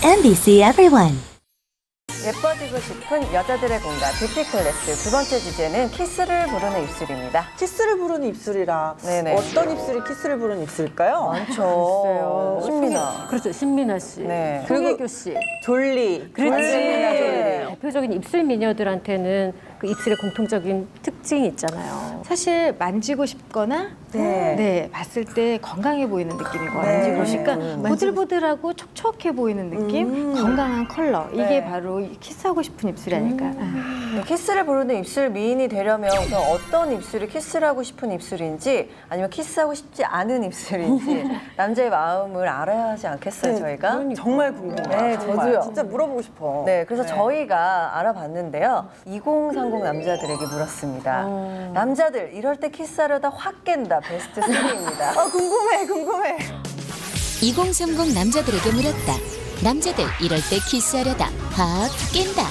MBC Everyone. 예뻐지고 싶은 여자들의 공간 뷰티 클래스 두 번째 주제는 키스를 부르는 입술입니다. 키스를 부르는 입술이라 네네. 어떤 입술이 키스를 부르는 입술일까요? 많죠. 신민아. 그렇죠. 신민아 씨. 네. 송혜교 씨. 졸리. 그렇지. 졸리. 대표적인 입술 미녀들한테는 그 입술의 공통적인 특징이 있잖아요. 사실 만지고 싶거나 네. 봤을 때 건강해 보이는 느낌인 거예요. 네. 만지고 싶으니까 보들보들하고 촉촉해 보이는 느낌, 건강한 컬러. 이게 네. 바로 키스하고 싶은 입술이 아닐까. 키스를 부르는 입술 미인이 되려면 우선 어떤 입술이 키스를 하고 싶은 입술인지 아니면 키스하고 싶지 않은 입술인지 남자의 마음을 알아야 하지 않겠어요, 저희가? 정말 궁금해요. 네, 정말. 저도요. 진짜 물어보고 싶어. 네, 그래서 저희가 알아봤는데요. 2030 남자들에게 물었습니다. 남자들, 이럴 때 키스하려다 확 깬다. 베스트 3입니다. 궁금해. 2030 남자들에게 물었다. 남자들 이럴 때 키스하려다 확 깬다.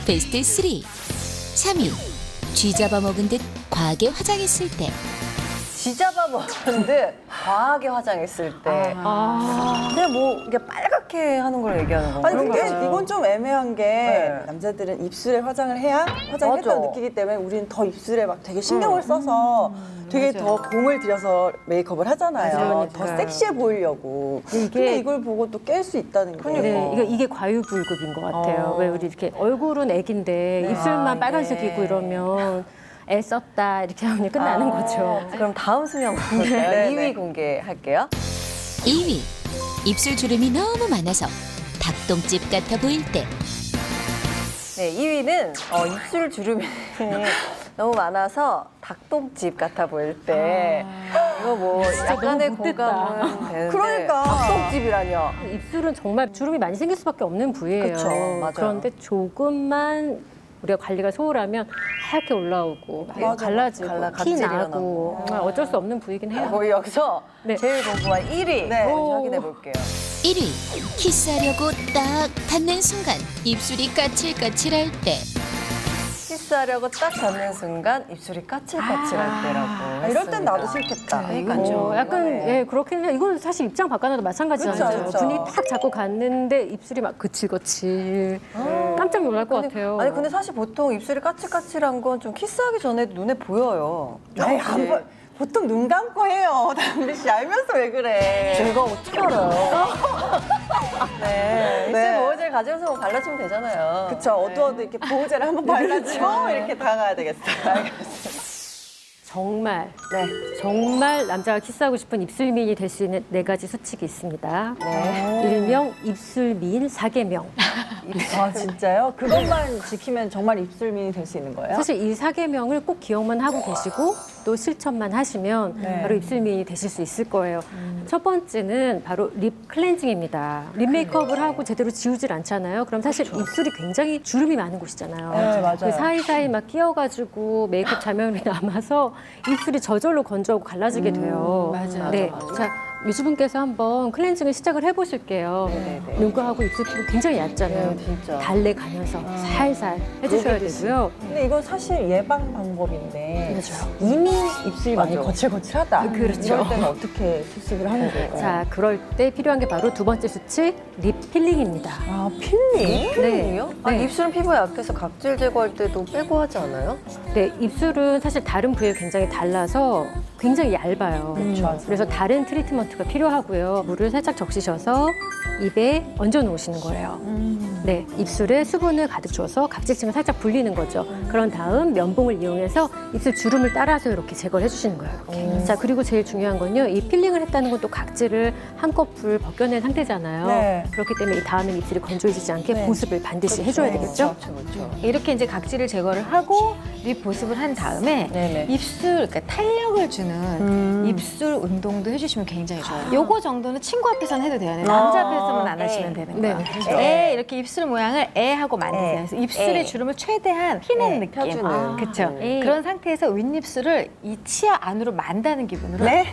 베스트 3. 3위. 쥐 잡아먹은 듯 과하게 화장했을 때. 쥐잡아 먹은 듯 과하게 화장했을 때. 근데 뭐 이게 빨갛게 하는 걸 얘기하는 건가요? 아니 근데 이건 좀 애매한 게 네. 남자들은 입술에 화장을 해야 화장했다고 맞아. 느끼기 때문에 우리는 더 입술에 막 되게 신경을 써서 되게 더 공을 들여서 메이크업을 하잖아요. 맞아요. 더 섹시해 보이려고. 근데 이걸 보고 또 깰 수 있다는 게. 네, 이게 과유불급인 것 같아요. 왜 우리 이렇게 얼굴은 애긴데 입술만 빨간색이고 이러면 애 썼다 이렇게 하면 끝나는 거죠. 그럼 다음 순위 한번 볼까요? 네, 2위 네. 공개할게요. 2위. 입술 주름이 너무 많아서 닭똥집 같아 보일 때. 네, 2위는 입술 주름이 너무 많아서 닭똥집 같아 보일 때. 이거 뭐 약간의 너무 못됐다. 공감은 되는데. 그러니까. 닭똥집이라뇨. 입술은 정말 주름이 많이 생길 수밖에 없는 부위예요. 그쵸, 맞아요. 그런데 조금만 우리가 관리가 소홀하면 하얗게 올라오고 갈라지고 티 각질이 나고 일어나고. 정말 어쩔 수 없는 부위긴 해요. 거의 여기서 네. 제일 궁금한 1위 네. 확인해 볼게요. 1위. 키스하려고 딱 닿는 순간 입술이 까칠까칠할 때. 키스하려고 딱 닿는 순간 입술이 까칠까칠할 때라고. 이럴 땐 나도 했습니다. 싫겠다. 그러니까요. 약간 네. 예 그렇긴 해요. 이건 사실 입장 바꿔놔도 마찬가지잖아요. 그쵸. 분이 딱 잡고 갔는데 입술이 막 거칠거칠 깜짝 놀랄 것 같아요. 아니 근데 사실 보통 입술이 까칠까칠한 건 좀 키스하기 전에 눈에 보여요. 아니, 보통 눈 감고 해요. 담비 씨 알면서 왜 그래? 제가 어떻게 알아요? 네. 입술 네. 보호제를 가져서 뭐 발라주면 되잖아요. 그쵸. 어두워도 이렇게 보호제를 한번 발라주고 이렇게 다가야 되겠어요. 정말 네. 정말 남자가 키스하고 싶은 입술 미인이 될 수 있는 4가지 수칙이 있습니다. 네. 일명 입술 미인 4계명. 아 진짜요? 그것만 지키면 정말 입술민이 될 수 있는 거예요? 사실 이 4계명을 꼭 기억만 하고 계시고 또 실천만 하시면 네. 바로 입술 미인이 되실 수 있을 거예요. 첫 번째는 바로 립 클렌징입니다. 립 메이크업을 하고 제대로 지우질 않잖아요. 그럼 사실 입술이 굉장히 주름이 많은 곳이잖아요. 네, 맞아요. 그 사이사이 막 끼어가지고 메이크업 자명이 남아서 입술이 저절로 건조하고 갈라지게 돼요. 맞아요. 네. 자, 유주분께서 한번 클렌징을 시작을 해보실게요. 눈가하고 입술 피부 굉장히 얕잖아요. 네, 진짜. 달래가면서 살살 해주셔야 되고요. 근데 이건 사실 예방 방법인데 맞아요. 이미 입술이 많이 맞아. 거칠거칠하다. 그렇죠. 이럴 때는 어떻게 수습을 하는 걸까요? 자, 그럴 때 필요한 게 바로 두 번째 수칙, 립 필링입니다. 아 필링? 필링이요? 아니 네. 입술은 피부에 약해서 각질 제거할 때도 빼고 하지 않아요? 네, 입술은 사실 다른 부위에 굉장히 달라서 굉장히 얇아요. 맞아요. 그래서 다른 트리트먼트가 필요하고요. 물을 살짝 적시셔서 입에 얹어 놓으시는 거예요. 네, 입술에 수분을 가득 줘서 각질층을 살짝 불리는 거죠. 그런 다음 면봉을 이용해서 입술 주름을 따라서 이렇게 제거를 해주시는 거예요. 자, 그리고 제일 중요한 건요. 이 필링을 했다는 건 또 각질을 한꺼풀 벗겨낸 상태잖아요. 네. 그렇기 때문에 이 다음엔 입술이 건조해지지 않게 보습을 반드시 해줘야 되겠죠? 그렇죠. 이렇게 이제 각질을 제거를 하고 립 보습을 한 다음에 네네. 입술, 그러니까 탄력을 주는 입술 운동도 해주시면 굉장히 좋아요. 요거 정도는 친구 앞에서는 해도 돼요. 남자 앞에서만 안 하시면 되는 네. 거예요. 애 이렇게 입술 모양을 애 하고 만드세요. 그래서 입술의 애. 주름을 최대한 피는 느낌. 펴주는. 그렇죠. 그런 상태에서 윗입술을 이 치아 안으로 만다는 기분으로. 네?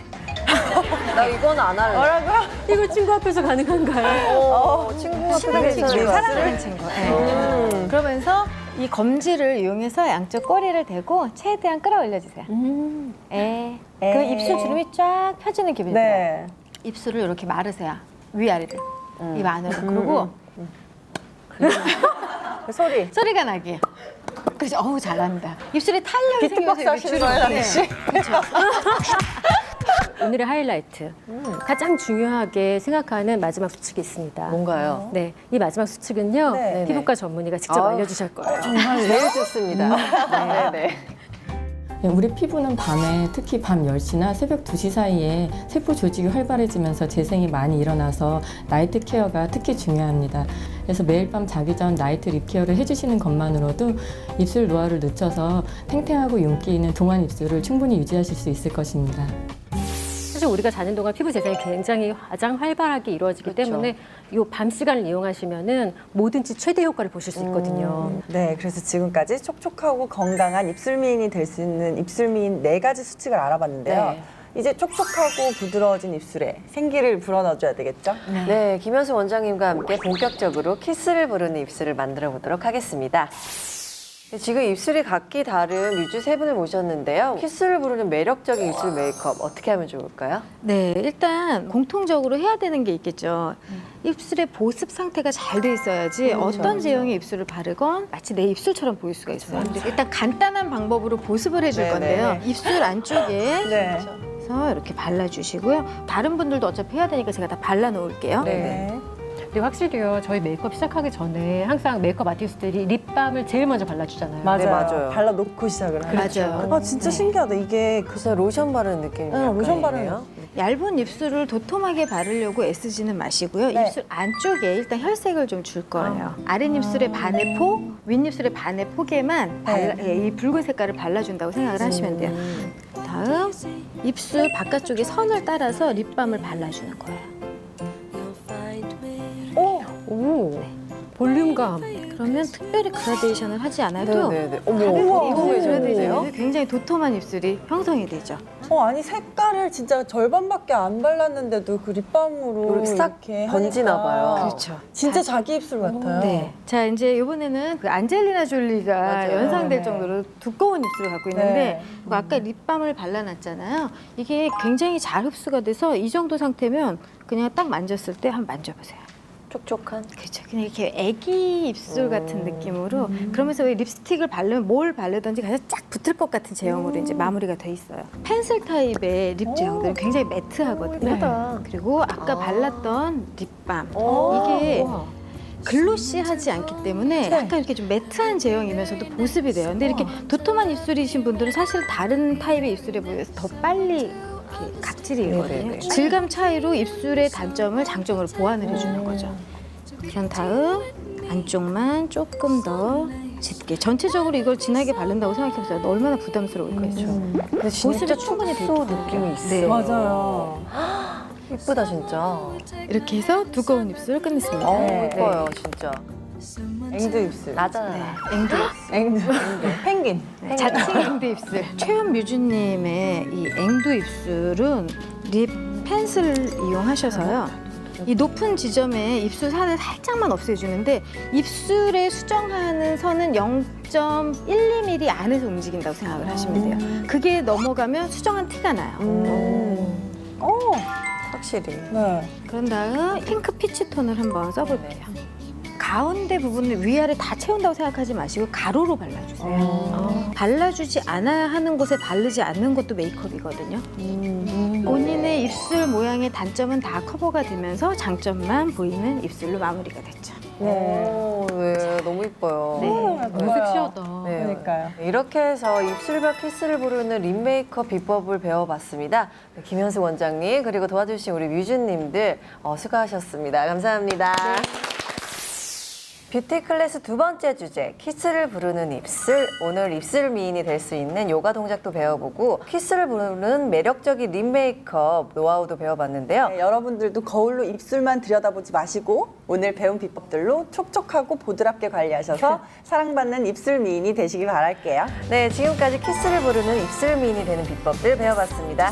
나 이건 안 할래. 뭐라고요? 이거 친구 앞에서 가능한가요? 친구가 친하게 친구, 그래서 사랑하는 친구. 네. 그러면서 이 검지를 이용해서 양쪽 꼬리를 대고 최대한 끌어올려 주세요. 그 입술 주름이 쫙 펴지는 기분이 들어요. 네. 입술을 이렇게 마르세요. 위아래를. 입 안으로. 그리고 그 소리. 소리가 나게. 그래서 어우 잘한다. 입술에 탄력이 비트박스 생겨서 하시는 거예요, 당신 씨? 오늘의 하이라이트. 가장 중요하게 생각하는 마지막 수칙이 있습니다. 뭔가요? 네, 이 마지막 수칙은요. 네. 피부과 전문의가 직접 아. 알려주실 거예요. 제일 좋습니다. 네. 네, 우리 피부는 밤에 특히 밤 10시나 새벽 2시 사이에 세포 조직이 활발해지면서 재생이 많이 일어나서 나이트 케어가 특히 중요합니다. 그래서 매일 밤 자기 전 나이트 립 케어를 해주시는 것만으로도 입술 노화를 늦춰서 탱탱하고 윤기 있는 동안 입술을 충분히 유지하실 수 있을 것입니다. 사실 우리가 자는 동안 피부 재생이 굉장히 가장 활발하게 이루어지기 그렇죠. 때문에 이 밤 시간을 이용하시면은 뭐든지 최대 효과를 보실 수 있거든요. 네, 그래서 지금까지 촉촉하고 건강한 입술 미인이 될 수 있는 입술 미인 4가지 수칙을 알아봤는데요. 네. 이제 촉촉하고 부드러워진 입술에 생기를 불어넣어줘야 되겠죠? 네, 김현수 원장님과 함께 본격적으로 키스를 부르는 입술을 만들어 보도록 하겠습니다. 지금 입술이 각기 다른 뮤즈 3분을 모셨는데요. 키스를 부르는 매력적인 입술 메이크업 어떻게 하면 좋을까요? 네, 일단 공통적으로 해야 되는 게 있겠죠. 입술의 보습 상태가 잘 돼 있어야지 어떤 제형의 입술을 바르건 마치 내 입술처럼 보일 수가 있어요. 일단 간단한 방법으로 보습을 해줄 네, 건데요. 네. 입술 안쪽에 네. 그래서 이렇게 발라주시고요. 다른 분들도 어차피 해야 되니까 제가 다 발라놓을게요. 네. 근데 확실히요, 저희 메이크업 시작하기 전에 항상 메이크업 아티스트들이 립밤을 제일 먼저 발라주잖아요. 맞아요. 네, 맞아요. 발라놓고 시작을 하죠. 맞아요. 아, 진짜 신기하다. 이게 그래서 로션 바르는 느낌이 네, 약간 로션 있네요. 바르는 얇은 입술을 도톰하게 바르려고 애쓰지는 마시고요. 네. 입술 안쪽에 일단 혈색을 좀 줄 거예요. 아랫입술의 반의 폭, 윗입술의 반의 폭에만 이 붉은 색깔을 발라준다고 생각을 하시면 돼요. 다음 입술 바깥쪽에 선을 따라서 립밤을 발라주는 거예요. 오, 볼륨감. 그러면 특별히 그라데이션을 하지 않아도 네네네. 어머, 우와, 이거 우와, 왜 우와. 저러세요? 굉장히 도톰한 입술이 형성이 되죠. 아니 색깔을 진짜 절반밖에 안 발랐는데도 그 립밤으로 싹 이렇게 번지나 하니까 봐요. 그렇죠. 진짜 자기 입술 같아요. 네. 자, 이제 이번에는 그 안젤리나 졸리가 맞아요. 연상될 네. 정도로 두꺼운 입술을 갖고 있는데 네. 그 아까 립밤을 발라놨잖아요. 이게 굉장히 잘 흡수가 돼서 이 정도 상태면 그냥 딱 만졌을 때 한번 만져보세요. 촉촉한? 그렇죠. 그냥 이렇게 애기 입술 같은 느낌으로 그러면서 왜 립스틱을 바르면 뭘 바르든지 가서 쫙 붙을 것 같은 제형으로 이제 마무리가 돼 있어요. 펜슬 타입의 립 제형들은 굉장히 매트하거든요. 그리고 아까 발랐던 립밤 이게 글로시하지 않기 때문에 약간 이렇게 좀 매트한 제형이면서도 보습이 돼요. 근데 이렇게 도톰한 입술이신 분들은 사실 다른 타입의 입술에 비해서 더 빨리 이렇게 각질이 일거든요. 네네네. 질감 차이로 입술의 단점을 장점으로 보완을 해주는 거죠. 그런 다음 안쪽만 조금 더 짙게 전체적으로 이걸 진하게 바른다고 생각해보세요. 얼마나 부담스러울까요? 근데 진짜 보습이 충분히 돼 촉소 있죠. 느낌이 있어. 네. 맞아요. 이쁘다 진짜. 이렇게 해서 두꺼운 입술 끝냈습니다. 어, 이뻐요 진짜. 앵두 입술. 나잖아. 앵두 앵두. 펭귄. 자칭 앵두 입술. 최은뮤주님의 이 앵두 입술은 립 펜슬을 이용하셔서요. 이 높은 지점에 입술 산을 살짝만 없애주는데 입술에 수정하는 선은 0.12mm 안에서 움직인다고 생각을 하시면 돼요. 그게 넘어가면 수정한 티가 나요. 확실히. 네. 그런 다음 핑크 피치 톤을 한번 써볼게요. 가운데 부분을 위아래 다 채운다고 생각하지 마시고 가로로 발라주세요. 발라주지 않아야 하는 곳에 바르지 않는 것도 메이크업이거든요. 본인의 입술 모양의 단점은 다 커버가 되면서 장점만 보이는 입술로 마무리가 됐죠. 오, 네, 너무 이뻐요. 너무 섹시하다. 네. 그러니까요. 이렇게 해서 입술벽 키스를 부르는 립 메이크업 비법을 배워봤습니다. 김현수 원장님 그리고 도와주신 우리 뮤즈님들 수고하셨습니다. 감사합니다. 뷰티 클래스 2번째 주제, 키스를 부르는 입술. 오늘 입술 미인이 될 수 있는 요가 동작도 배워보고 키스를 부르는 매력적인 립 메이크업 노하우도 배워봤는데요. 네, 여러분들도 거울로 입술만 들여다보지 마시고 오늘 배운 비법들로 촉촉하고 보드랍게 관리하셔서 사랑받는 입술 미인이 되시길 바랄게요. 네, 지금까지 키스를 부르는 입술 미인이 되는 비법들 배워봤습니다.